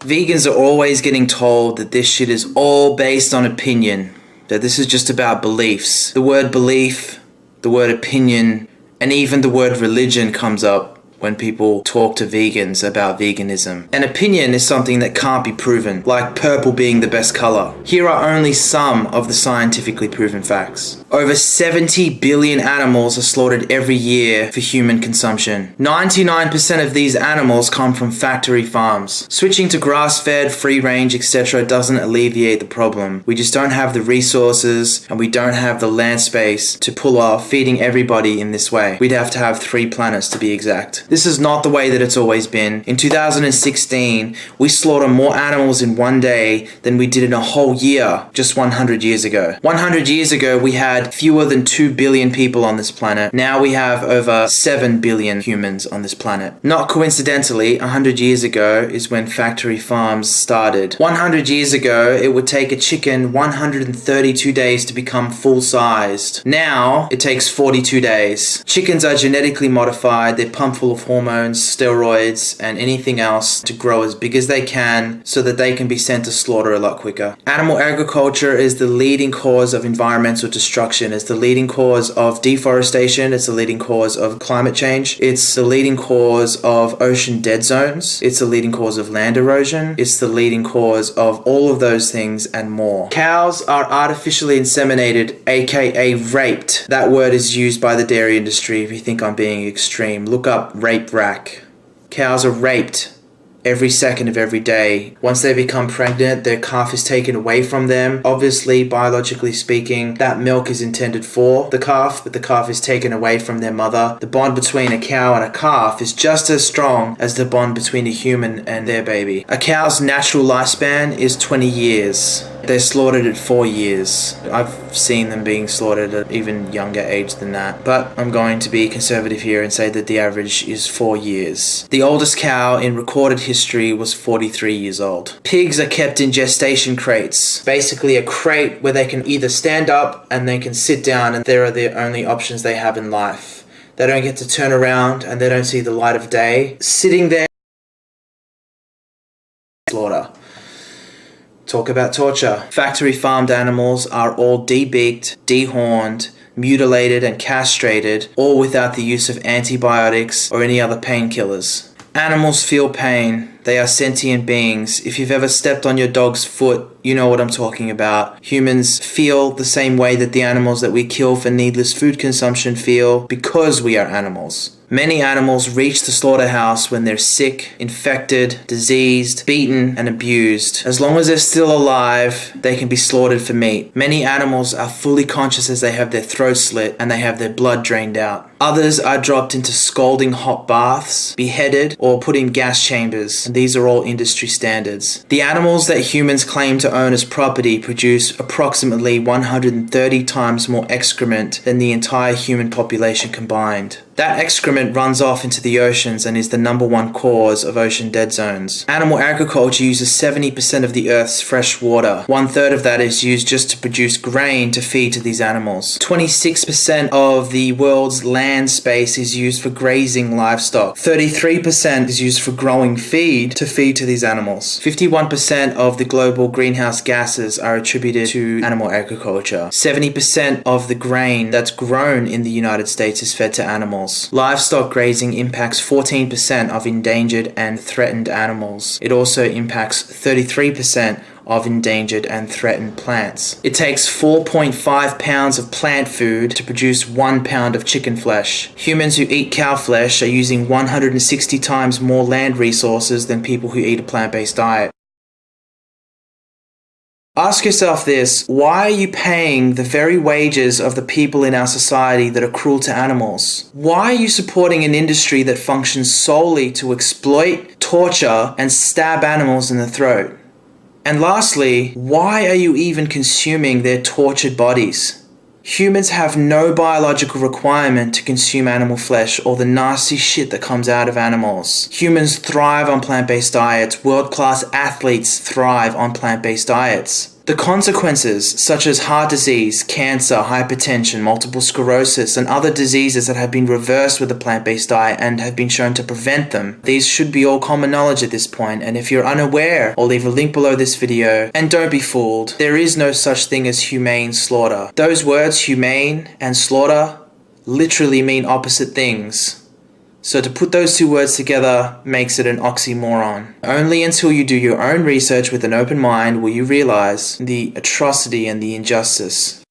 Vegans are always getting told that this shit is all based on opinion, that this is just about beliefs. The word belief, the word opinion, and even the word religion comes up when people talk to vegans about veganism. An opinion is something that can't be proven, like purple being the best color. Here are only some of the scientifically proven facts. Over 70 billion animals are slaughtered every year for human consumption. 99% of these animals come from factory farms. Switching to grass-fed, free-range, etc. doesn't alleviate the problem. We just don't have the resources and we don't have the land space to pull off feeding everybody in this way. We'd have to have 3 planets to be exact. This is not the way that it's always been. In 2016, we slaughtered more animals in one day than we did in a whole year just 100 years ago. 100 years ago, we had fewer than 2 billion people on this planet. Now we have over 7 billion humans on this planet. Not coincidentally, 100 years ago is when factory farms started. 100 years ago, it would take a chicken 132 days to become full-sized. Now, it takes 42 days. Chickens are genetically modified. They're pumped full of hormones, steroids, and anything else to grow as big as they can so that they can be sent to slaughter a lot quicker. Animal agriculture is the leading cause of environmental destruction. It's the leading cause of deforestation. It's the leading cause of climate change. It's the leading cause of ocean dead zones. It's the leading cause of land erosion. It's the leading cause of all of those things and more. Cows are artificially inseminated, aka raped. That word is used by the dairy industry if you think I'm being extreme. Look up rape rack. Cows are raped every second of every day. Once they become pregnant, their calf is taken away from them. Obviously, biologically speaking, that milk is intended for the calf, but the calf is taken away from their mother. The bond between a cow and a calf is just as strong as the bond between a human and their baby. A cow's natural lifespan is 20 years. They're slaughtered at 4 years. I've seen them being slaughtered at even younger age than that. But I'm going to be conservative here and say that the average is 4 years. The oldest cow in recorded history was 43 years old. Pigs are kept in gestation crates. Basically a crate where they can either stand up and they can sit down, and there are the only options they have in life. They don't get to turn around and they don't see the light of day. Sitting there, slaughter. Talk about torture. Factory farmed animals are all debeaked, dehorned, mutilated and castrated, all without the use of antibiotics or any other painkillers. Animals feel pain. They are sentient beings. If you've ever stepped on your dog's foot, you know what I'm talking about. Humans feel the same way that the animals that we kill for needless food consumption feel because we are animals. Many animals reach the slaughterhouse when they're sick, infected, diseased, beaten, and abused. As long as they're still alive, they can be slaughtered for meat. Many animals are fully conscious as they have their throats slit and they have their blood drained out. Others are dropped into scalding hot baths, beheaded, or put in gas chambers. And these are all industry standards. The animals that humans claim to own as property produce approximately 130 times more excrement than the entire human population combined. That excrement runs off into the oceans and is the #1 cause of ocean dead zones. Animal agriculture uses 70% of the Earth's fresh water. 1/3 of that is used just to produce grain to feed to these animals. 26% of the world's land space is used for grazing livestock. 33% is used for growing feed to feed to these animals. 51% of the global greenhouse gases are attributed to animal agriculture. 70% of the grain that's grown in the United States is fed to animals. Livestock grazing impacts 14% of endangered and threatened animals. It also impacts 33% of endangered and threatened plants. It takes 4.5 pounds of plant food to produce 1 pound of chicken flesh. Humans who eat cow flesh are using 160 times more land resources than people who eat a plant-based diet. Ask yourself this: why are you paying the very wages of the people in our society that are cruel to animals? Why are you supporting an industry that functions solely to exploit, torture, and stab animals in the throat? And lastly, why are you even consuming their tortured bodies? Humans have no biological requirement to consume animal flesh or the nasty shit that comes out of animals. Humans thrive on plant-based diets. World-class athletes thrive on plant-based diets. The consequences, such as heart disease, cancer, hypertension, multiple sclerosis, and other diseases that have been reversed with a plant-based diet and have been shown to prevent them. These should be all common knowledge at this point, and if you're unaware, I'll leave a link below this video. And don't be fooled, there is no such thing as humane slaughter. Those words, humane and slaughter, literally mean opposite things. So to put those two words together makes it an oxymoron. Only until you do your own research with an open mind will you realize the atrocity and the injustice.